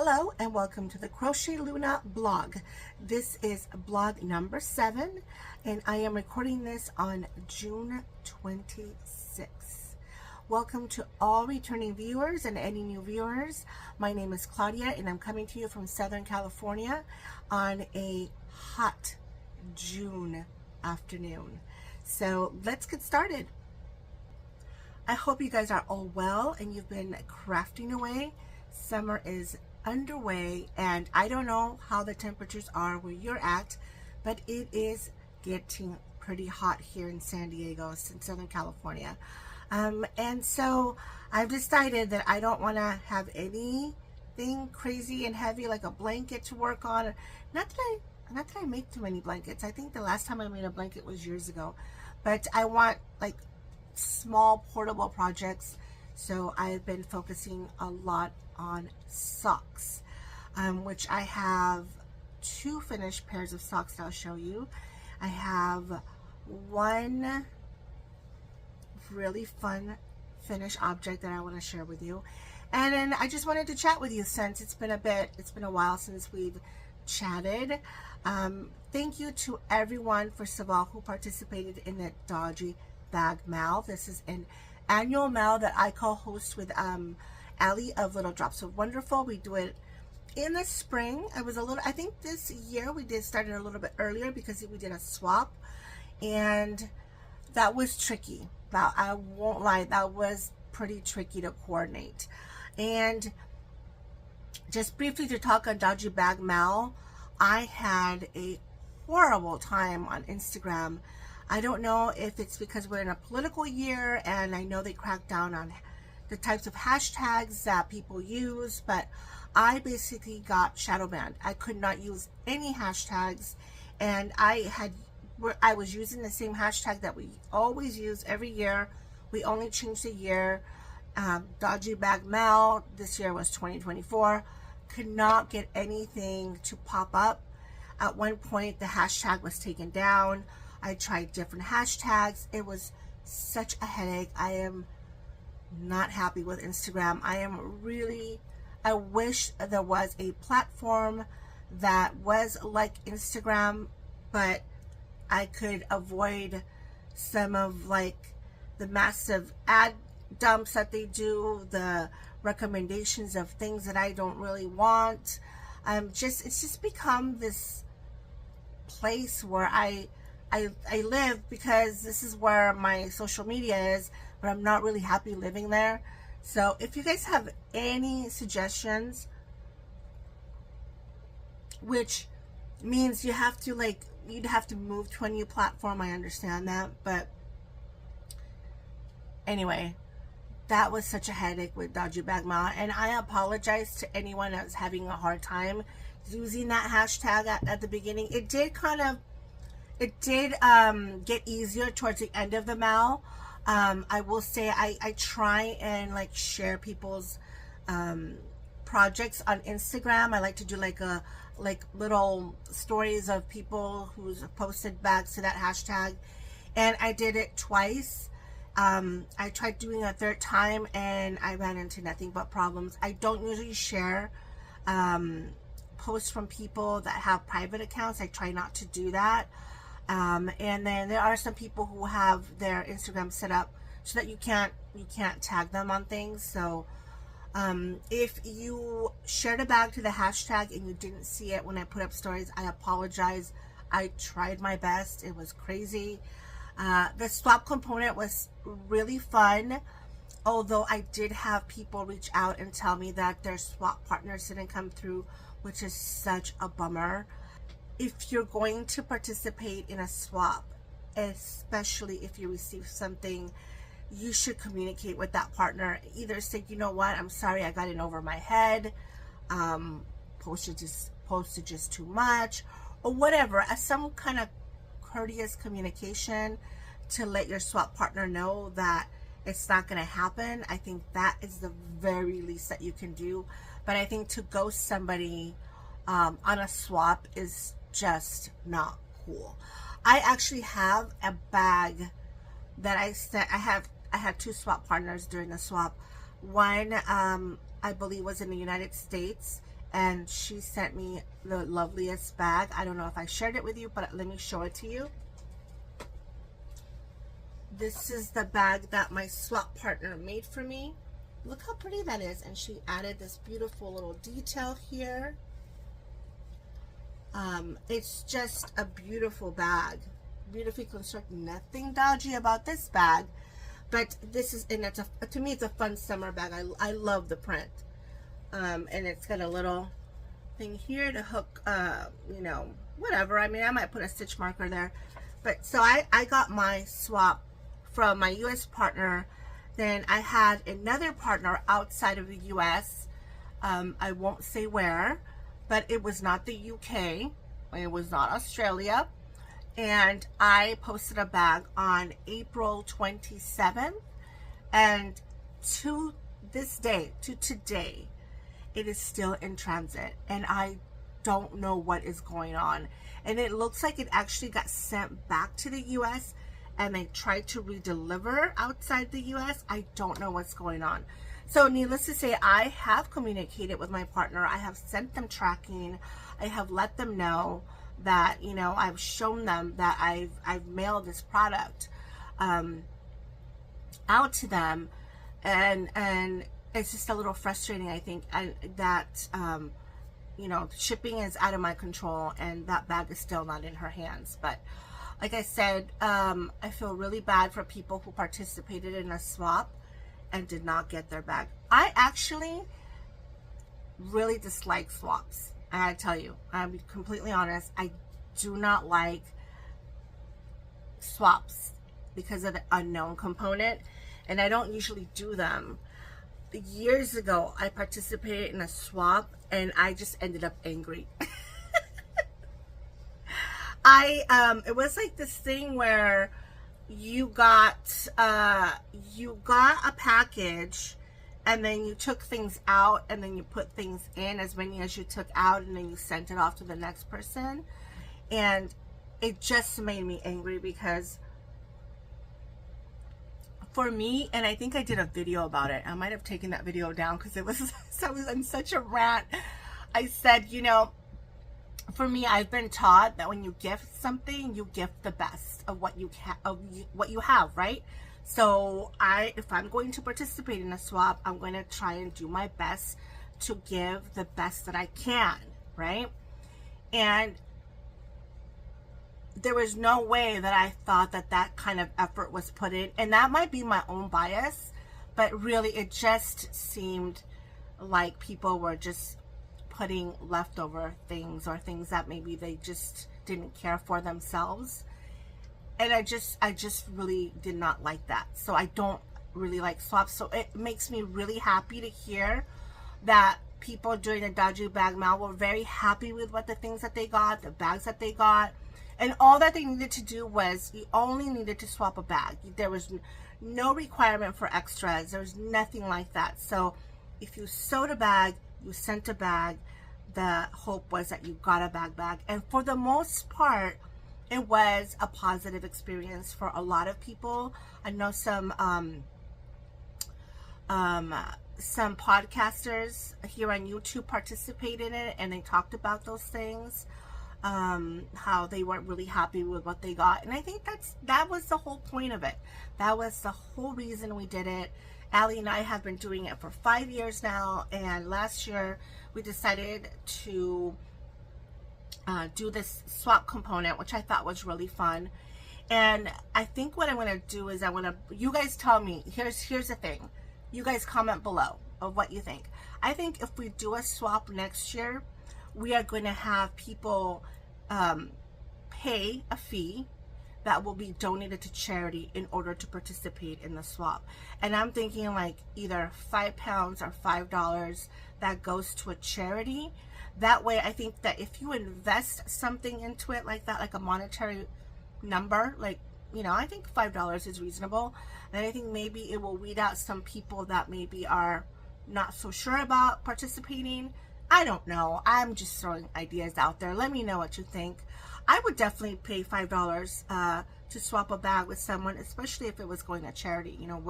Hello and welcome to the Crochet Luna blog. This is blog number 7 and I am recording this on June 26th. Welcome to all returning viewers and any new viewers. My name is Claudia and I'm coming to you from Southern California on a hot June afternoon. So let's get started. I hope you guys are all well and you've been crafting away. Summer is underway and I don't know how the temperatures are where you're at, but it is getting pretty hot here in San Diego, in Southern California. And so I've decided that I don't want to have anything crazy and heavy like a blanket to work on. Not that I make too many blankets. I think the last time I made a blanket was years ago, but I want like small portable projects. So I've been focusing a lot on socks, which I have 2 finished pairs of socks that I'll show you. I have one really fun finished object that I want to share with you, and then I just wanted to chat with you since it's been a while since we've chatted. Thank you to everyone, first of all, who participated in the Dodgy Bag Mail. This is an annual mail that I co-host with Allie of Little Drops of Wonderful. We do it in the spring. I think this year we started a little bit earlier because we did a swap, and that was tricky. I won't lie, that was pretty tricky to coordinate. And just briefly to talk on Dodgy Bag Mail, I had a horrible time on Instagram. I don't know if it's because we're in a political year and I know they crack down on the types of hashtags that people use, but I basically got shadow banned. I could not use any hashtags, and I was using the same hashtag that we always use every year. We only changed the year. Dodgy Bag Mail, this year was 2024. Could not get anything to pop up. At one point the hashtag was taken down. I tried different hashtags. It was such a headache. I am not happy with Instagram. I wish there was a platform that was like Instagram, but I could avoid some of like the massive ad dumps that they do, the recommendations of things that I don't really want. It's just become this place where I live because this is where my social media is, but I'm not really happy living there. So if you guys have any suggestions, which means you'd have to move to a new platform, I understand that, but anyway, that was such a headache with Dodgy Bag Mail, and I apologize to anyone that's having a hard time using that hashtag at the beginning. It did get easier towards the end of the mail. I will say I try and like share people's projects on Instagram. I like to do like little stories of people who's posted back to that hashtag, and I did it twice. I tried doing a third time and I ran into nothing but problems. I don't usually share posts from people that have private accounts. I try not to do that. And then there are some people who have their Instagram set up so that you can't tag them on things. So if you shared a bag to the hashtag and you didn't see it when I put up stories, I apologize. I tried my best. It was crazy. The swap component was really fun, although I did have people reach out and tell me that their swap partners didn't come through, which is such a bummer. If you're going to participate in a swap, especially if you receive something, you should communicate with that partner. Either say, you know what, I'm sorry, I got in over my head, posted just too much, or whatever, as some kind of courteous communication to let your swap partner know that it's not going to happen. I think that is the very least that you can do. But I think to ghost somebody on a swap is just not cool. I actually have a bag that I sent. I had 2 swap partners during the swap. One I believe was in the United States, and she sent me the loveliest bag. I don't know if I shared it with you, but let me show it to you. This is the bag that my swap partner made for me. Look how pretty that is. And she added this beautiful little detail here. It's just a beautiful bag, beautifully constructed. Nothing dodgy about this bag, but this is, and it's to me, it's a fun summer bag. I love the print. And it's got a little thing here to hook, you know, whatever. I mean, I might put a stitch marker there, but so I got my swap from my US partner. Then I had another partner outside of the US. I won't say where, but it was not the UK. It was not Australia. And I posted a bag on April 27th. And to this day, to today, it is still in transit. And I don't know what is going on. And it looks like it actually got sent back to the US and they tried to redeliver outside the US. I don't know what's going on. So needless to say, I have communicated with my partner. I have sent them tracking. I have let them know that, you know, I've shown them that I've mailed this product out to them, and it's just a little frustrating, I think, that you know, shipping is out of my control and that bag is still not in her hands. But like I said, I feel really bad for people who participated in a swap and did not get their bag. I actually really dislike swaps. I tell you, I'll be completely honest. I do not like swaps because of the unknown component, and I don't usually do them. Years ago, I participated in a swap and I just ended up angry. It was like this thing where you got a package and then you took things out and then you put things in, as many as you took out, and then you sent it off to the next person. And it just made me angry because for me, and I think I did a video about it. I might have taken that video down because it was, I was in such a rant. I said, you know, for me, I've been taught that when you gift something, you gift the best of what you have, right? So if I'm going to participate in a swap, I'm going to try and do my best to give the best that I can, right? And there was no way that I thought that that kind of effort was put in, and that might be my own bias, but really it just seemed like people were just putting leftover things or things that maybe they just didn't care for themselves. And I just really did not like that. So I don't really like swaps. So it makes me really happy to hear that people during the Dodgy Bag Mail were very happy with what the things that they got, the bags that they got. And all that they needed to do was, you only needed to swap a bag. There was no requirement for extras. There was nothing like that. So if you sewed a bag, you sent a bag, the hope was that you got a bag. And for the most part, it was a positive experience for a lot of people. I know some podcasters here on YouTube participated in it, and they talked about those things, how they weren't really happy with what they got. And I think that was the whole point of it. That was the whole reason we did it. Allie and I have been doing it for 5 years now, and last year we decided to do this swap component, which I thought was really fun. And I think what I'm going to do is you guys tell me, here's the thing, you guys comment below of what you think. I think if we do a swap next year, we are going to have people pay a fee that will be donated to charity in order to participate in the swap. And I'm thinking like either £5 or $5 that goes to a charity. That way, I think that if you invest something into it like that, like a monetary number, like, you know, I think $5 is reasonable. And I think maybe it will weed out some people that maybe are not so sure about participating. I don't know. I'm just throwing ideas out there. Let me know what you think. I would definitely pay $5 to swap a bag with someone, especially if it was going to charity. You know,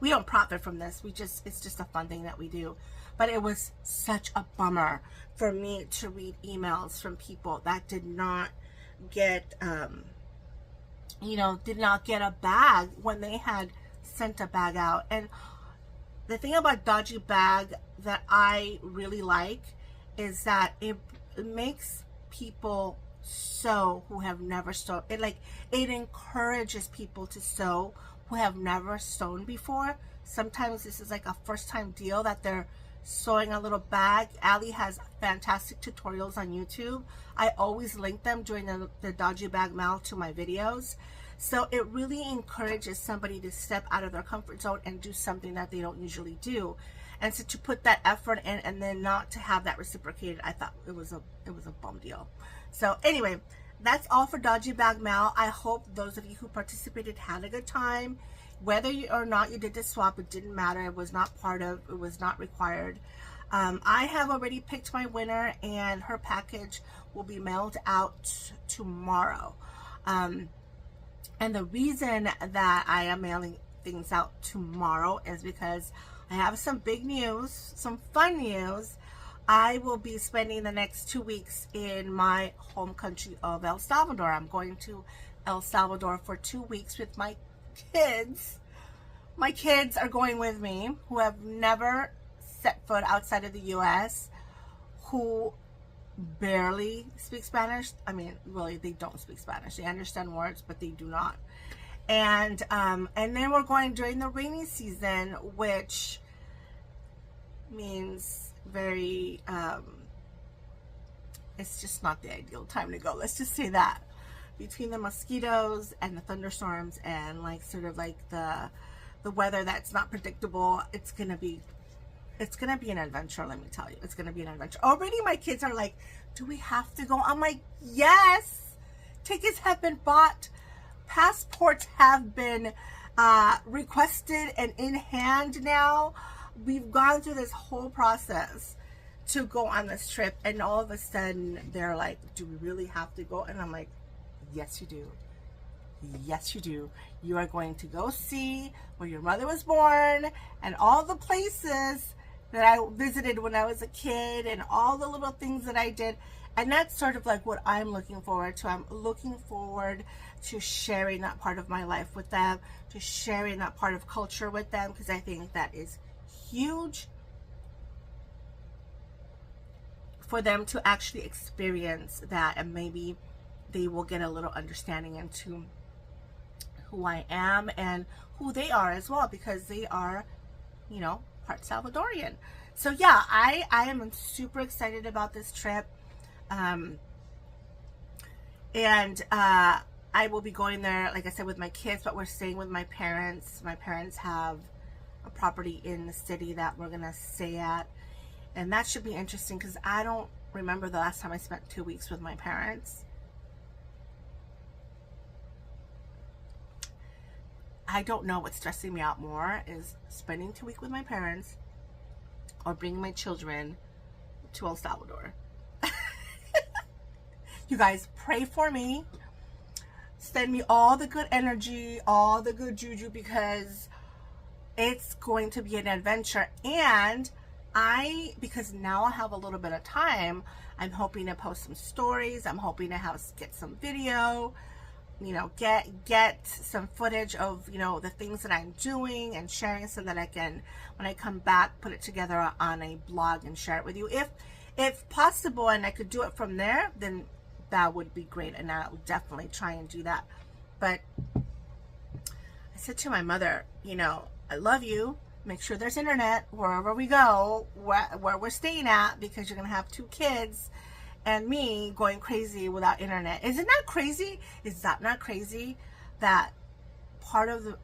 we don't profit from this. It's just a fun thing that we do. but it was such a bummer for me to read emails from people that did not get, did not get a bag when they had sent a bag out. And the thing about Dodgy Bag that I really like is that it makes people sew who have never sewn. It encourages people to sew who have never sewn before. Sometimes this is like a first time deal that they're sewing a little bag. Allie has fantastic tutorials on YouTube. I always link them during the Dodgy Bag Mail to my videos. So it really encourages somebody to step out of their comfort zone and do something that they don't usually do. And so to put that effort in and then not to have that reciprocated, I thought it was a bum deal. So anyway, that's all for Dodgy Bag Mail. I hope those of you who participated had a good time. Whether you or not you did the swap, it didn't matter. It was not required. I have already picked my winner, and her package will be mailed out tomorrow. And the reason that I am mailing things out tomorrow is because I have some big news, some fun news. I will be spending the next 2 weeks in my home country of El Salvador. I'm going to El Salvador for 2 weeks with my kids. My kids are going with me, who have never set foot outside of the U.S., who barely speak Spanish. I mean, really, they don't speak Spanish. They understand words, but they do not. And then we're going during the rainy season, which means very, it's just not the ideal time to go. Let's just say that. Between the mosquitoes and the thunderstorms and like sort of like the weather that's not predictable, it's gonna be an adventure. Let me tell you, it's gonna be an adventure. Already my kids are like, do we have to go? I'm like, yes. Tickets have been bought, passports have been requested and in hand now. We've gone through this whole process to go on this trip, and all of a sudden they're like, do we really have to go? And I'm like, yes, you do. Yes, you do. You are going to go see where your mother was born and all the places that I visited when I was a kid and all the little things that I did. And that's sort of like what I'm looking forward to. I'm looking forward to sharing that part of my life with them, to sharing that part of culture with them, because I think that is huge for them to actually experience that, and maybe they will get a little understanding into who I am and who they are as well, because they are, part Salvadorian. So yeah, I am super excited about this trip. I will be going there, like I said, with my kids, but we're staying with my parents. My parents have a property in the city that we're gonna stay at, and that should be interesting because I don't remember the last time I spent 2 weeks with my parents. I don't know what's stressing me out more, is spending 2 weeks with my parents or bringing my children to El Salvador. You guys pray for me. Send me all the good energy, all the good juju, because it's going to be an adventure. And because now I have a little bit of time, I'm hoping to post some stories. I'm hoping to get some video, get some footage of, the things that I'm doing and sharing, so that I can, when I come back, put it together on a blog and share it with you. If possible, and I could do it from there, then that would be great, and I'll definitely try and do that. But I said to my mother, I love you. Make sure there's internet wherever we go, where we're staying at, because you're gonna have 2 kids and me going crazy without internet. Is it not crazy? Is that not crazy that part of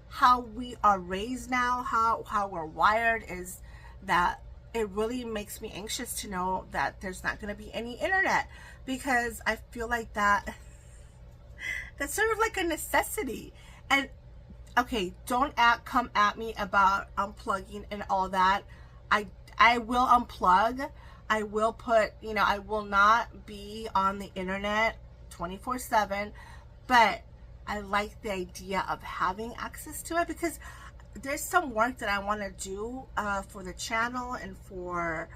how we are raised now, how we're wired, is that it really makes me anxious to know that there's not going to be any internet, because I feel like that's sort of like a necessity. And okay, don't come at me about unplugging and all that. I will unplug. I will put, I will not be on the internet 24/7, but I like the idea of having access to it, because there's some work that I want to do for the channel and for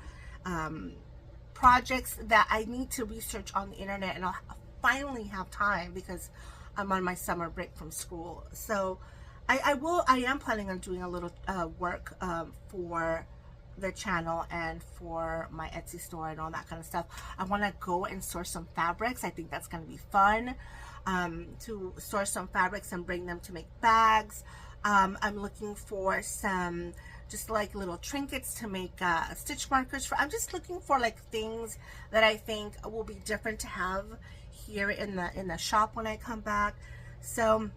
projects that I need to research on the internet, and I'll finally have time because I'm on my summer break from school. So I am planning on doing a little work for the channel and for my Etsy store and all that kind of stuff. I want to go and source some fabrics. I think that's going to be fun, to source some fabrics and bring them to make bags. I'm looking for some just like little trinkets to make stitch markers for. I'm just looking for like things that I think will be different to have here in the shop when I come back. So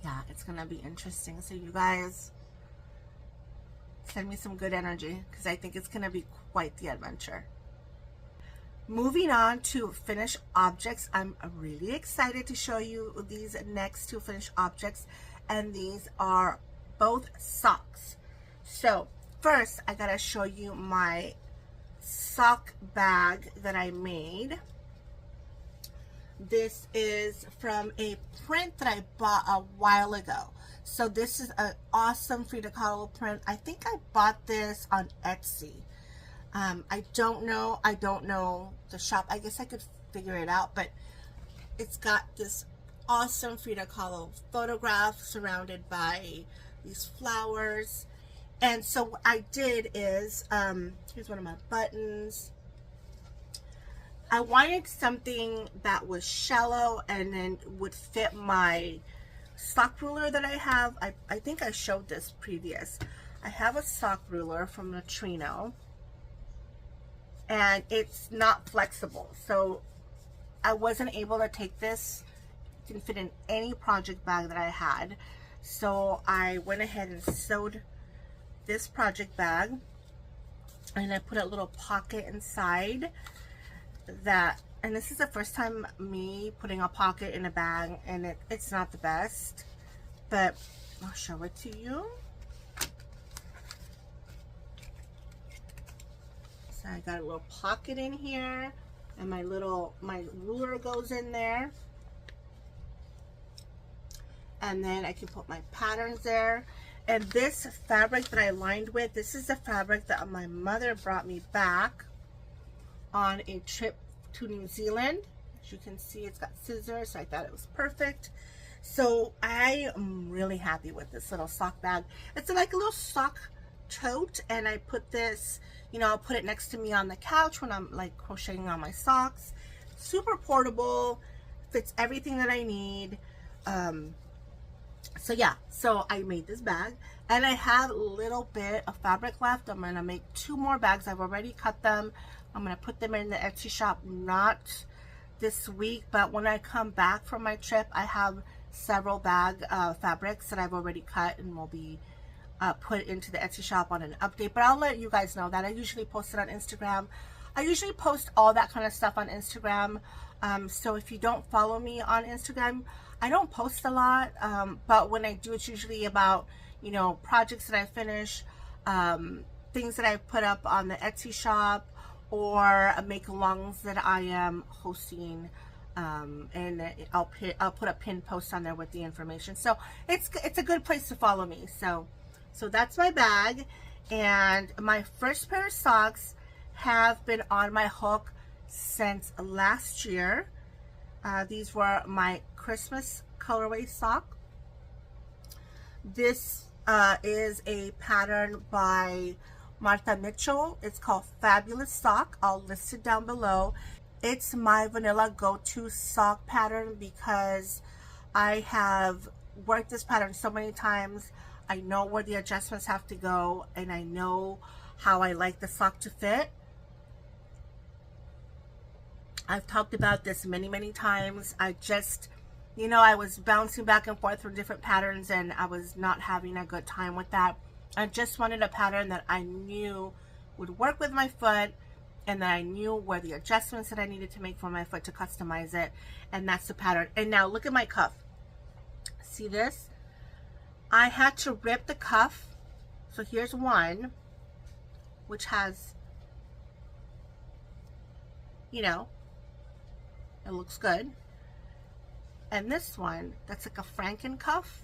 yeah, it's gonna be interesting. So you guys send me some good energy because I think it's gonna be quite the adventure. Moving on to finished objects, I'm really excited to show you these next two finished objects, and these are both socks. So first I gotta show you my sock bag that I made. This is from a print that I bought a while ago. So this is an awesome Frida Kahlo print. I think I bought this on Etsy. I don't know the shop. I guess I could figure it out, but it's got this awesome Frida Kahlo photograph surrounded by these flowers. And so what I did is, here's one of my buttons. I wanted something that was shallow and then would fit my sock ruler that I have. I think I showed this previous. I have a sock ruler from Neutrino, and it's not flexible. So I wasn't able to take this. It can fit in any project bag that I had. So I went ahead and sewed this project bag, and I put a little pocket inside that, and this is the first time me putting a pocket in a bag, and it's not the best, but I'll show it to you. So I got a little pocket in here, and my ruler goes in there, and then I can put my patterns there. And this fabric that I lined with, this is the fabric that my mother brought me back on a trip to New Zealand. As you can see, it's got scissors, so I thought it was perfect. So I am really happy with this little sock bag. It's like a little sock tote, and I put this, you know, I'll put it next to me on the couch when I'm like crocheting on my socks. Super portable, fits everything that I need. So yeah, so I made this bag, and I have a little bit of fabric left. I'm gonna make 2 more bags. I've already cut them. I'm gonna put them in the Etsy shop, not this week, but when I come back from my trip, I have several fabrics that I've already cut and will be put into the Etsy shop on an update. But I'll let you guys know that I usually post it on Instagram. I usually post all that kind of stuff on Instagram. So if you don't follow me on Instagram, I don't post a lot, but when I do, it's usually about, you know, projects that I finish, things that I put up on the Etsy shop, or make-alongs that I am hosting, and I'll put a pinned post on there with the information. So it's a good place to follow me. So that's my bag, and my first pair of socks have been on my hook since last year. These were my Christmas colorway sock. This is a pattern by Martha Mitchell. It's called Fabulous Sock. I'll list it down below. It's my vanilla go-to sock pattern because I have worked this pattern so many times. I know where the adjustments have to go, and I know how I like the sock to fit. I've talked about this many times. I just, you know, I was bouncing back and forth from different patterns, and I was not having a good time with that. I just wanted a pattern that I knew would work with my foot, and that I knew where the adjustments that I needed to make for my foot to customize it, and that's the pattern. And now look at my cuff. See this? I had to rip the cuff. So here's one, which has, you know, it looks good. And this one, that's like a Franken cuff.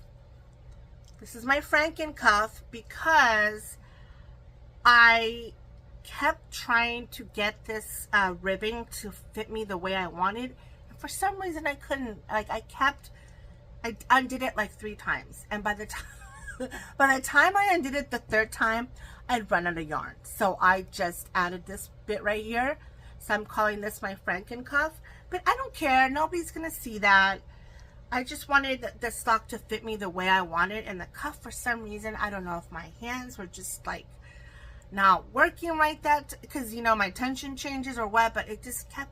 This is my Franken cuff because I kept trying to get this ribbing to fit me the way I wanted. And for some reason I couldn't. Like I undid it like 3 times. And by the time I undid it the 3rd time, I'd run out of yarn. So I just added this bit right here. So I'm calling this my Franken cuff. But I don't care. Nobody's going to see that. I just wanted the stock to fit me the way I wanted. And the cuff, for some reason, I don't know if my hands were just like not working like that. Because, you know, my tension changes or what. But it just kept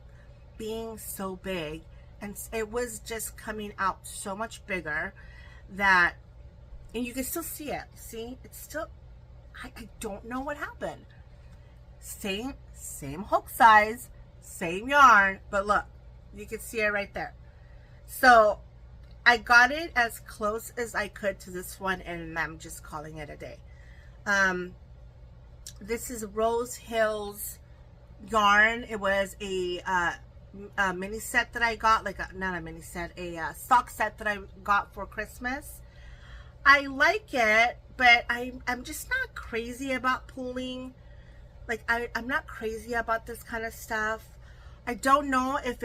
being so big. And it was just coming out so much bigger that, and you can still see it. See, it's still, I don't know what happened. Same hook size, same yarn, but look, you can see it right there. So I got it as close as I could to this one, and I'm just calling it a day. This is Rose Hills yarn. It was a mini set that I got, like not a mini set, a sock set that I got for Christmas. I like it, but I'm just not crazy about pulling. Like I'm not crazy about this kind of stuff. I don't know if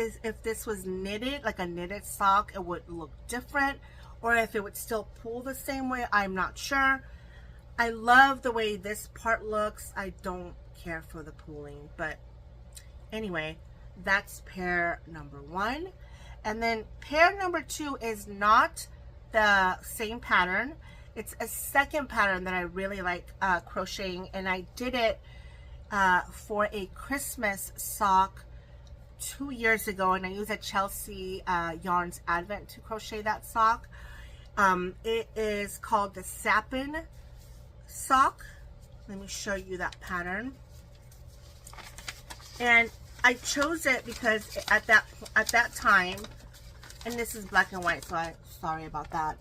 this was knitted, like a knitted sock, it would look different, or if it would still pull the same way. I'm not sure. I love the way this part looks. I don't care for the pulling, but anyway, that's pair number 1. And then pair number 2 is not the same pattern. It's a second pattern that I really like crocheting, and I did it for a Christmas sock 2 years ago, and I used a Chelsea Yarns Advent to crochet that sock. It is called the Sappin sock. Let me show you that pattern. And I chose it because at that time, and this is black and white, so I'm sorry about that.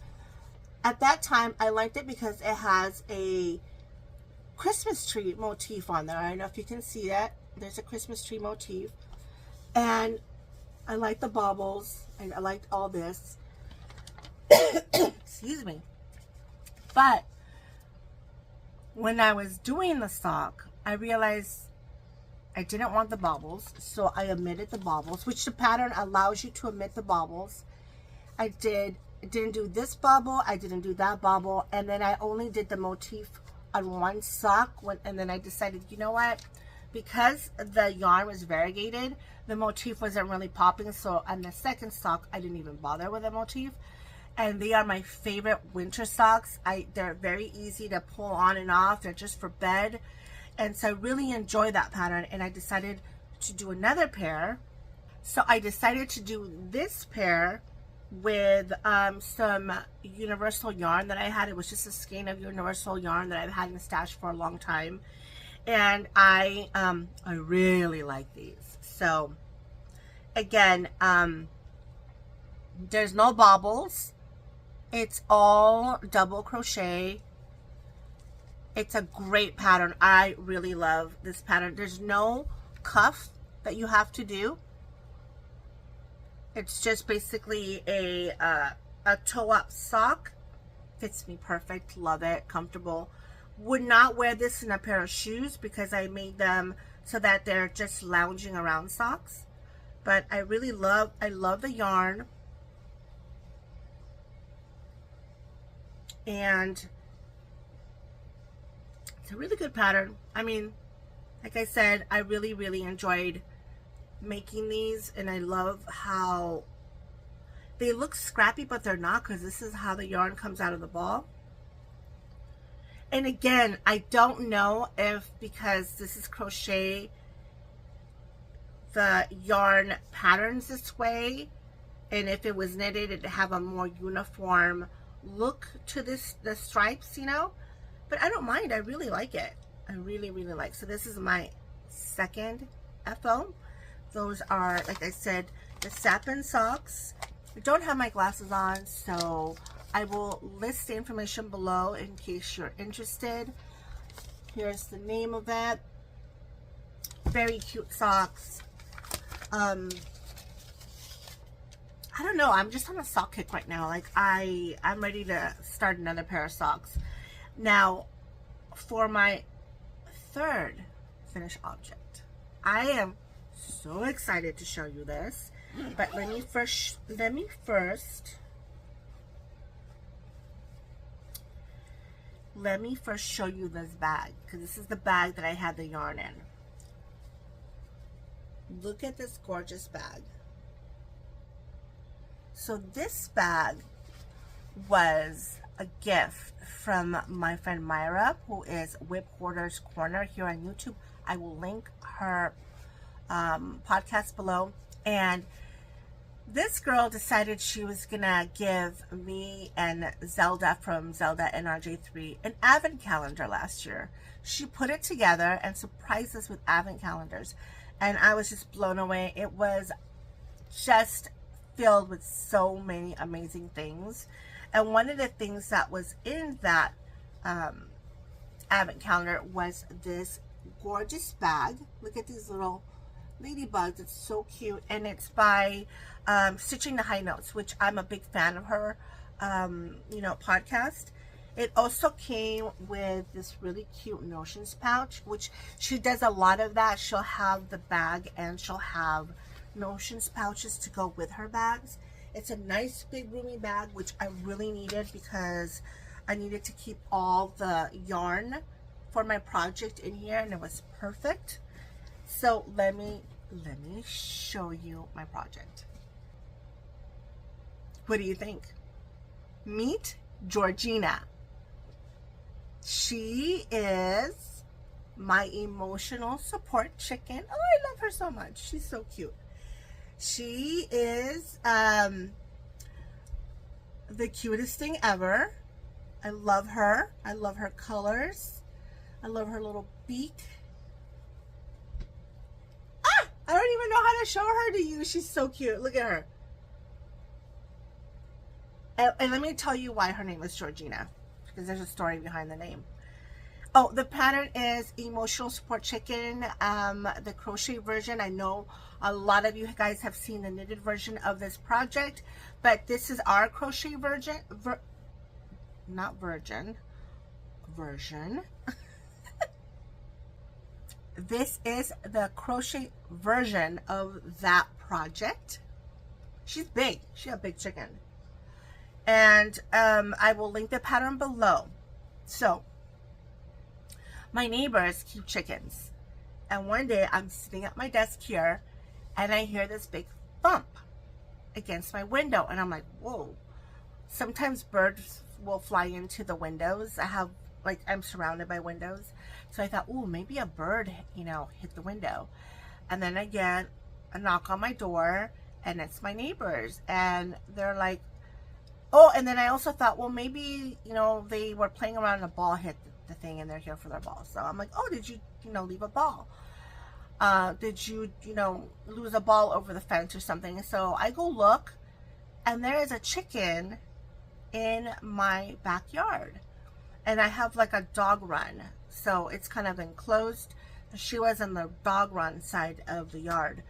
At that time, I liked it because it has a Christmas tree motif on there. I don't know if you can see that. There's a Christmas tree motif. And I like the baubles, and I liked all this. Excuse me. But when I was doing the sock, I realized I didn't want the baubles, so I omitted the baubles, which the pattern allows you to omit the baubles. I didn't do this bauble, I didn't do that bauble, and then I only did the motif on one sock, and then I decided, you know what, because the yarn was variegated, the motif wasn't really popping, so on the second sock, I didn't even bother with the motif. And they are my favorite winter socks. They're very easy to pull on and off. They're just for bed. And so I really enjoy that pattern, and I decided to do another pair. So I decided to do this pair with some universal yarn that I had. It was just a skein of universal yarn that I've had in the stash for a long time. And I really like these. So again, there's no baubles. It's all double crochet. It's a great pattern. I really love this pattern. There's no cuff that you have to do. It's just basically a toe-up sock. Fits me perfect. Love it. Comfortable. Would not wear this in a pair of shoes because I made them so that they're just lounging around socks. But I really love the yarn. And it's a really good pattern. I mean, like I said, I really, really enjoyed making these, and I love how they look scrappy, but they're not, because this is how the yarn comes out of the ball. And again, I don't know if, because this is crochet, the yarn patterns this way, and if it was knitted, it'd have a more uniform look to the stripes, you know. But I don't mind. I really like it. I really, really like. So this is my second FO. Those are, like I said, the Sappin socks. I don't have my glasses on, so I will list the information below in case you're interested. Here's the name of it. Very cute socks. I I don't know, I'm just on a sock kick right now. Like I'm ready to start another pair of socks. Now, for my third finished object, I am so excited to show you this, but let me first show you this bag, because this is the bag that I had the yarn in. Look at this gorgeous bag. So this bag was a gift from my friend Myra, who is Whip Hoarder's Corner here on YouTube. I will link her podcast below. And this girl decided she was gonna give me and Zelda from Zelda NRJ3 an advent calendar last year. She put it together and surprised us with advent calendars, and I was just blown away. It was just filled with so many amazing things. And one of the things that was in that advent calendar was this gorgeous bag. Look at these little ladybugs. It's so cute. And it's by Stitching the High Notes, which I'm a big fan of her podcast. It also came with this really cute notions pouch, which she does a lot of that. She'll have the bag and she'll have notions pouches to go with her bags. It's a nice big roomy bag, which I really needed because I needed to keep all the yarn for my project in here, and it was perfect. So let me show you my project. What do you think? Meet Georgina. She is my emotional support chicken. Oh, I love her so much. She's so cute. She is the cutest thing ever. I love her. I love her colors. I love her little beak. Ah! I don't even know how to show her to you. She's so cute. Look at her. And let me tell you why her name is Georgina, because there's a story behind the name. Oh, the pattern is Emotional Support Chicken, the crochet version. I know a lot of you guys have seen the knitted version of this project, but this is our crochet version. Version. This is the crochet version of that project. She's big. She's a big chicken. And I will link the pattern below. So, my neighbors keep chickens. And one day I'm sitting at my desk here and I hear this big thump against my window. And I'm like, whoa. Sometimes birds will fly into the windows. I'm surrounded by windows. So I thought, ooh, maybe a bird, hit the window. And then I get a knock on my door and it's my neighbors. And they're like, oh, and then I also thought, well, maybe, they were playing around and a ball hit the thing and they're here for their ball. So I'm like, oh, did you, leave a ball? Did you, lose a ball over the fence or something? So I go look and there is a chicken in my backyard. And I have like a dog run. So it's kind of enclosed. She was in the dog run side of the yard.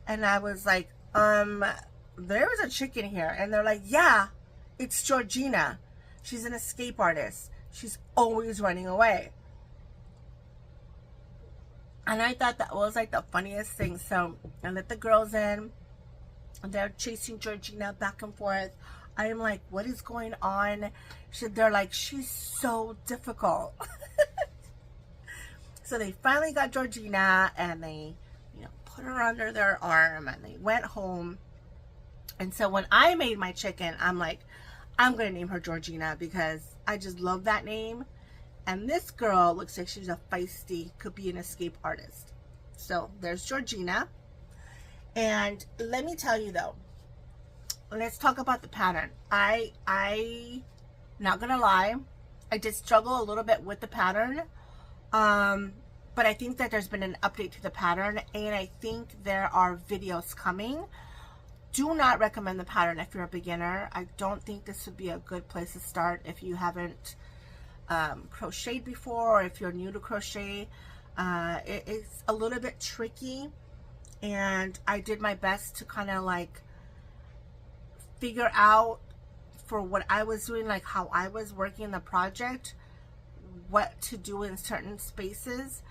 And I was like, there was a chicken here. And they're like, yeah, it's Georgina. She's an escape artist. She's always running away. And I thought that was like the funniest thing. So I let the girls in. And they're chasing Georgina back and forth. I am like, what is going on? They're like, she's so difficult. So they finally got Georgina and they, put her under their arm and they went home. And so when I made my chicken, I'm like, I'm going to name her Georgina because I just love that name. And this girl looks like she's a feisty, could be an escape artist. So there's Georgina. And let me tell you though, let's talk about the pattern. I not gonna lie, I did struggle a little bit with the pattern, but I think that there's been an update to the pattern, and I think there are videos coming. Do not recommend the pattern if you're a beginner. I don't think this would be a good place to start if you haven't crocheted before, or if you're new to crochet. It's a little bit tricky, and I did my best to kind of like figure out for what I was doing, like how I was working the project, what to do in certain spaces.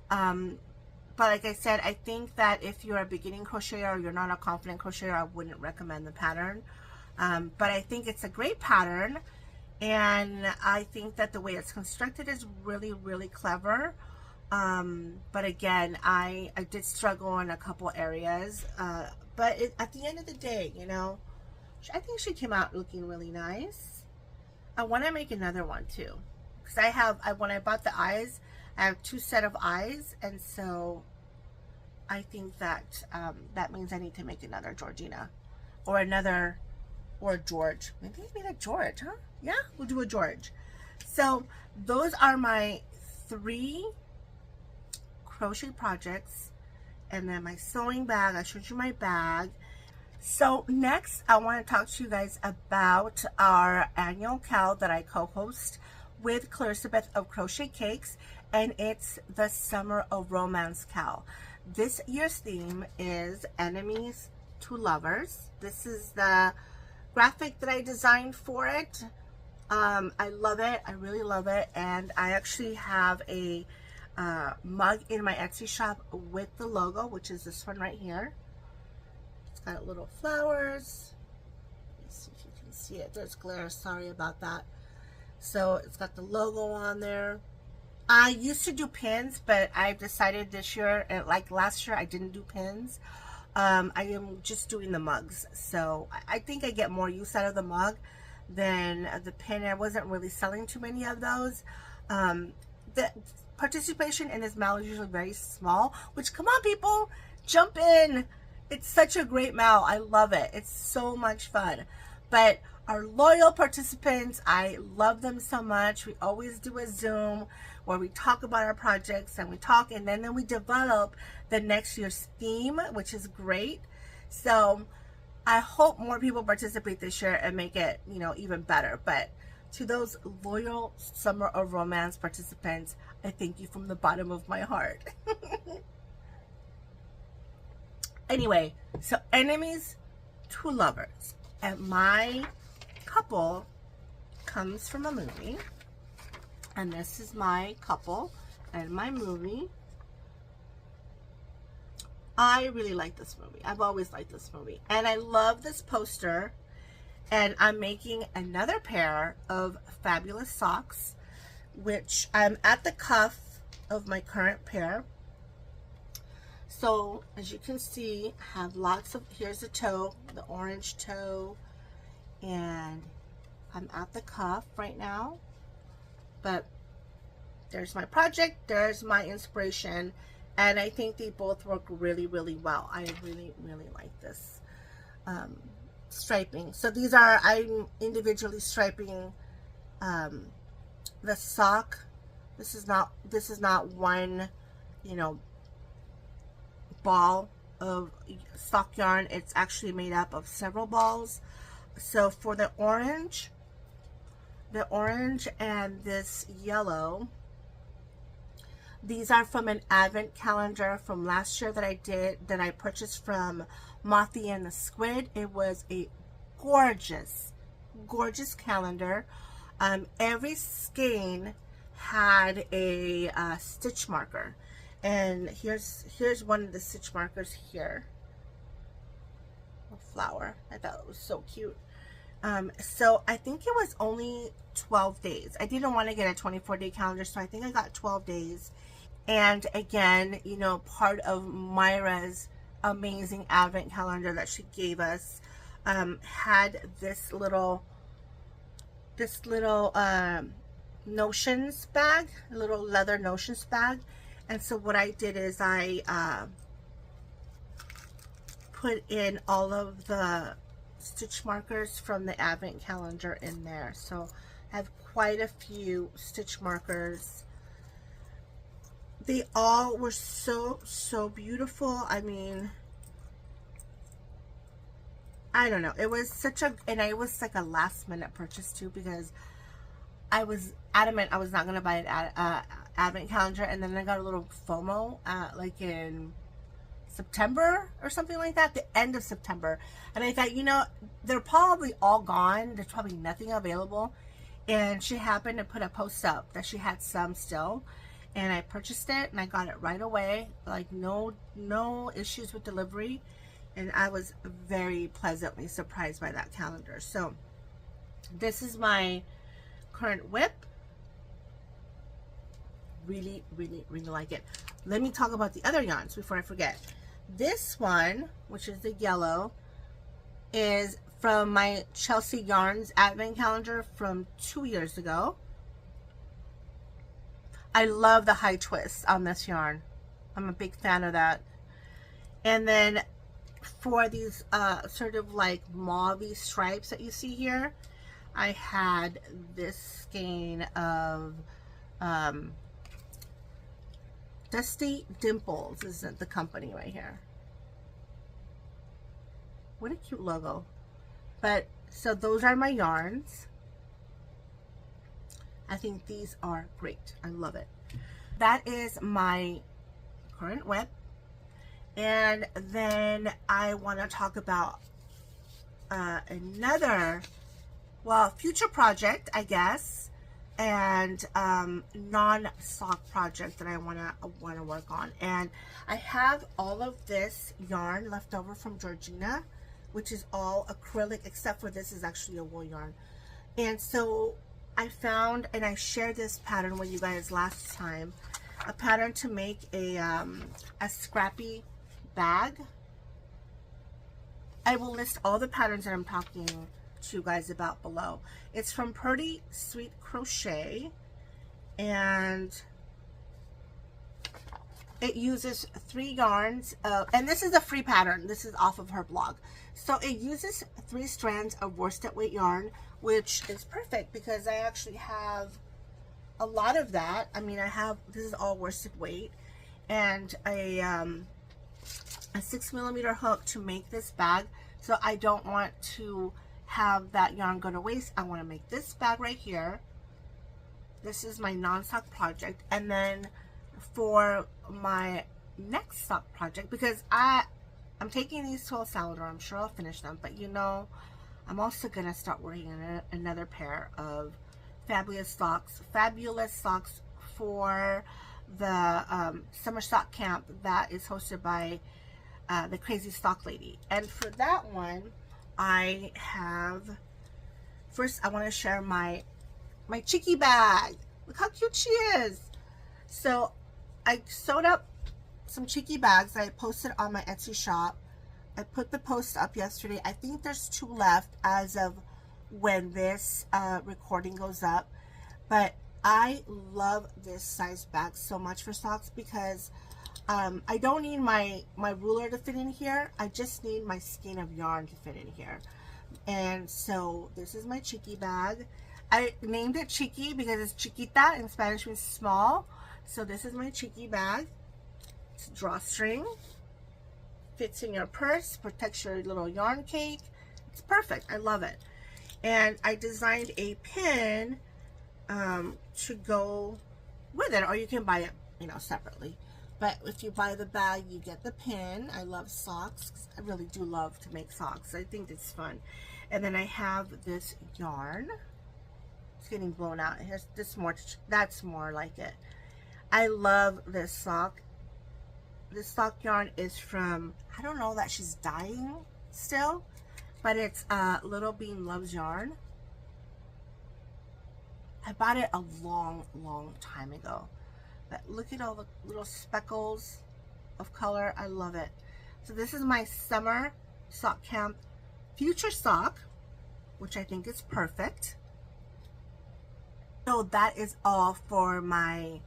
But like I said, I think that if you're a beginning crocheter or you're not a confident crocheter, I wouldn't recommend the pattern. But I think it's a great pattern, and I think that the way it's constructed is really, really clever. But again, I did struggle in a couple areas. But at the end of the day, you know, I think she came out looking really nice. I want to make another one too, because when I bought the eyes, I have 2 sets of eyes, and so I think that that means I need to make another Georgina, or a George. Maybe I made a George, huh? Yeah, we'll do a George. So those are my 3 crochet projects, and then my sewing bag. I showed you my bag. So next, I want to talk to you guys about our annual cal that I co-host with Clarissa of Crochet Cakes, and it's the Summer of Romance cal. This year's theme is enemies to lovers. This is the graphic that I designed for it. I love it. I really love it. And I actually have a mug in my Etsy shop with the logo, which is this one right here. It's got little flowers. Let's see if you can see it. There's glare. Sorry about that. So it's got the logo on there. I used to do pins, but I've decided this year, and like last year, I didn't do pins. I am just doing the mugs. So I think I get more use out of the mug than the pin. I wasn't really selling too many of those. The participation in this mail is usually very small, which, come on people, jump in. It's such a great mail. I love it. It's so much fun. But our loyal participants, I love them so much. We always do a Zoom where we talk about our projects, and we talk, and then we develop the next year's theme, which is great. So I hope more people participate this year and make it, you know, even better. But to those loyal Summer of Romance participants, I thank you from the bottom of my heart. Anyway, so enemies to lovers. And my couple comes from a movie. And this is my couple and my movie. I really like this movie. I've always liked this movie. And I love this poster. And I'm making another pair of fabulous socks, which I'm at the cuff of my current pair. So as you can see, I have lots of, here's the toe, the orange toe, and I'm at the cuff right now. But there's my project, there's my inspiration, and I think they both work really, really well. I really, really like this striping. So these are, I'm individually striping the sock. This is not one, you know, ball of sock yarn. It's actually made up of several balls. So for the orange and this yellow, these are from an advent calendar from last year that I purchased from Mothy and the Squid. It was a gorgeous calendar. Every skein had a stitch marker, and here's one of the stitch markers here. A flower. I thought it was so cute. So I think it was only 12 days. I didn't want to get a 24-day calendar, so I think I got 12 days. And again, you know, part of Myra's amazing advent calendar that she gave us had this little notions bag, a little leather notions bag. And so what I did is I put in all of the stitch markers from the advent calendar in there. So I have quite a few stitch markers. They all were so beautiful. I mean, I don't know. It was such a, and it was like a last minute purchase too, because I was adamant I was not going to buy an advent calendar, and then I got a little FOMO like in September or something like that, the end of September. And I thought, you know, they're probably all gone. There's probably nothing available. And she happened to put a post up that she had some still. And I purchased it and I got it right away. Like no issues with delivery. And I was very pleasantly surprised by that calendar. So this is my current whip. Really, really, really like it. Let me talk about the other yarns before I forget. This one, which is the yellow, is from my Chelsea Yarns advent calendar from 2 years ago. I love the high twist on this yarn. I'm a big fan of that. And then for these sort of like mauve-y stripes that you see here, I had this skein of Dusty Dimples is the company right here. What a cute logo. But so those are my yarns. I think these are great. I love it. That is my current whip. And then I want to talk about another, well, future project, I guess, and non-sock project that I want to work on. And I have all of this yarn left over from Georgina, which is all acrylic, except for this is actually a wool yarn. And so I found, and I shared this pattern with you guys last time, a pattern to make a scrappy bag. I will list all the patterns that I'm talking to you guys about below. It's from Pretty Sweet Crochet, and it uses 3 yarns and this is a free pattern. This is off of her blog. So it uses 3 strands of worsted weight yarn, which is perfect because I actually have a lot of that. I mean, I have, this is all worsted weight, and a 6mm hook to make this bag. So I don't want to have that yarn go to waste. I want to make this bag right here. This is my non-sock project. And then for my next sock project, because I'm taking these to El Salvador, I'm sure I'll finish them, but you know, I'm also gonna start working on another pair of fabulous socks for the summer sock camp that is hosted by the Crazy Sock Lady. And for that one, I have, first I want to share my Chicky bag. Look how cute she is. So I sewed up some Chicky bags I posted on my Etsy shop. I put the post up yesterday. I think there's 2 left as of when this recording goes up. But I love this size bag so much for socks because I don't need my ruler to fit in here. I just need my skein of yarn to fit in here. And so this is my Chicky bag. I named it Chicky because it's chiquita, in Spanish means small. So this is my Chicky bag. It's a drawstring. Fits in your purse, protects your little yarn cake. It's perfect. I love it. And I designed a pin to go with it, or you can buy it, you know, separately. But if you buy the bag, you get the pin. I love socks. I really do love to make socks. I think it's fun. And then I have this yarn. It's getting blown out. Here's this more. That's more like it. I love this sock. This sock yarn is from, I don't know that she's dyeing still, but it's Little Bean Loves Yarn. I bought it a long time ago. But look at all the little speckles of color. I love it. So this is my summer sock camp future sock, which I think is perfect. So that is all for my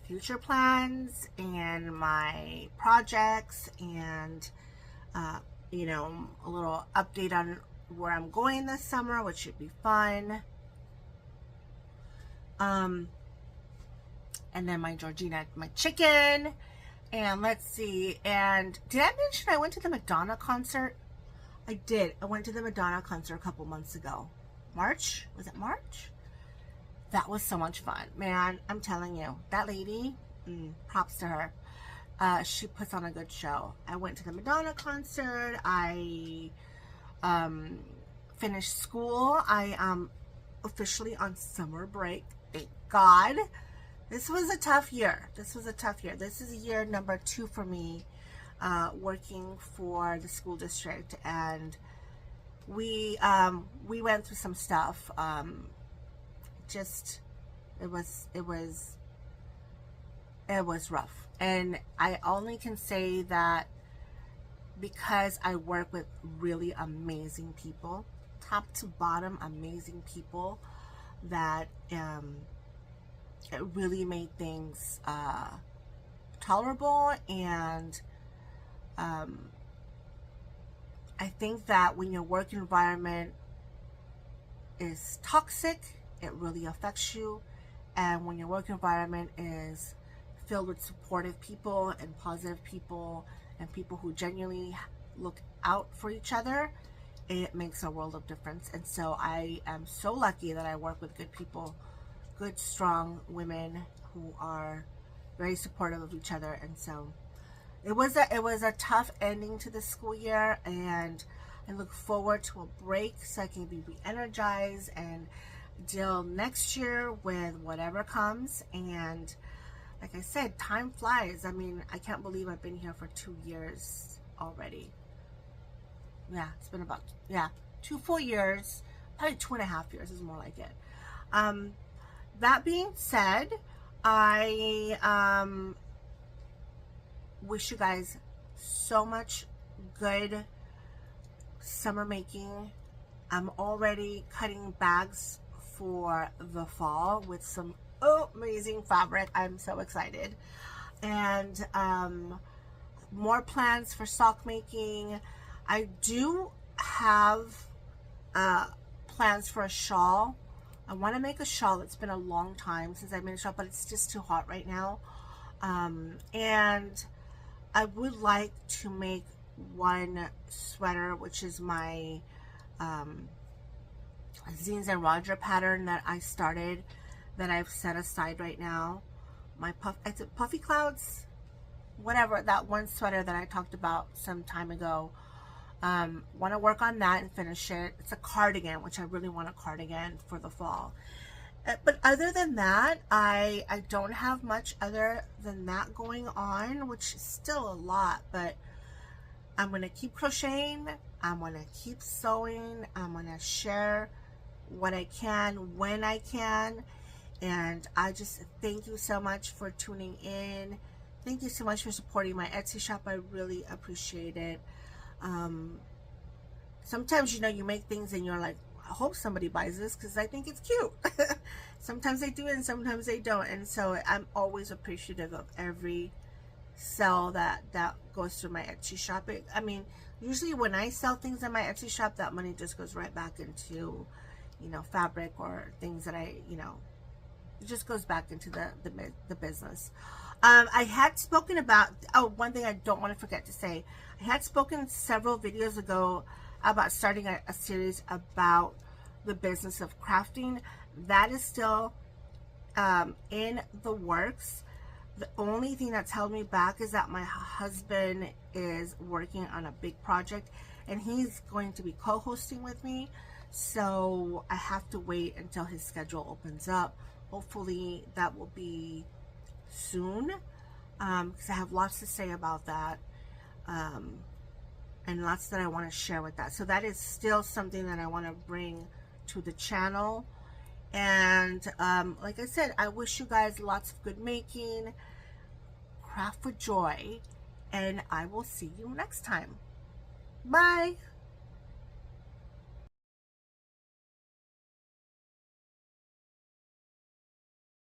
future plans and my projects, and you know, a little update on where I'm going this summer, which should be fun. And then my Georgina, my chicken, and let's see, and did I mention I went to the Madonna concert? I did. I went to the Madonna concert a couple months ago. March? Was it March? That was so much fun. Man, I'm telling you, that lady, props to her. she puts on a good show. I went to the Madonna concert. I finished school. I am officially on summer break. Thank God. This was a tough year. This is year number 2 for me, working for the school district, and we went through some stuff. It was rough, and I only can say that because I work with really amazing people, top to bottom amazing people, that it really made things tolerable. And I think that when your work environment is toxic, it really affects you. And when your work environment is filled with supportive people and positive people and people who genuinely look out for each other, it makes a world of difference. And so I am so lucky that I work with good people, good, strong women who are very supportive of each other. And so it was a tough ending to the school year, and I look forward to a break so I can be re-energized and deal next year with whatever comes. And like I said, time flies. I mean, I can't believe I've been here for 2 years already. Yeah, it's been about 2 full years, probably 2.5 years is more like it. That being said, I wish you guys so much good summer making. I'm already cutting bags for the fall with some amazing fabric. I'm so excited. And more plans for sock making. I do have plans for a shawl. I want to make a shawl. It's been a long time since I made a shawl, but it's just too hot right now. And I would like to make one sweater, which is my Zines and Roger pattern that I started, that I've set aside right now. My Puffy Clouds, whatever, that one sweater that I talked about some time ago. Want to work on that and finish it. It's a cardigan, which I really want a cardigan for the fall. But other than that, I don't have much other than that going on, which is still a lot, but I'm going to keep crocheting. I'm going to keep sewing. I'm going to share what I can when I can. And I just thank you so much for tuning in. Thank you so much for supporting my Etsy shop. I really appreciate it. Sometimes, you know, you make things and you're like, I hope somebody buys this because I think it's cute. Sometimes they do and sometimes they don't. And so I'm always appreciative of every sell that goes through my Etsy shop. I mean, usually when I sell things in my Etsy shop, that money just goes right back into, you know, fabric or things that I, you know, it just goes back into the business. I had spoken about, one thing I don't want to forget to say, I had spoken several videos ago about starting a series about the business of crafting. That is still in the works. The only thing that's held me back is that my husband is working on a big project and he's going to be co-hosting with me. So I have to wait until his schedule opens up. Hopefully that will be soon, because I have lots to say about that, and lots that I want to share with that. So that is still something that I want to bring to the channel. And like I said, I wish you guys lots of good making, craft for joy, and I will see you next time. Bye.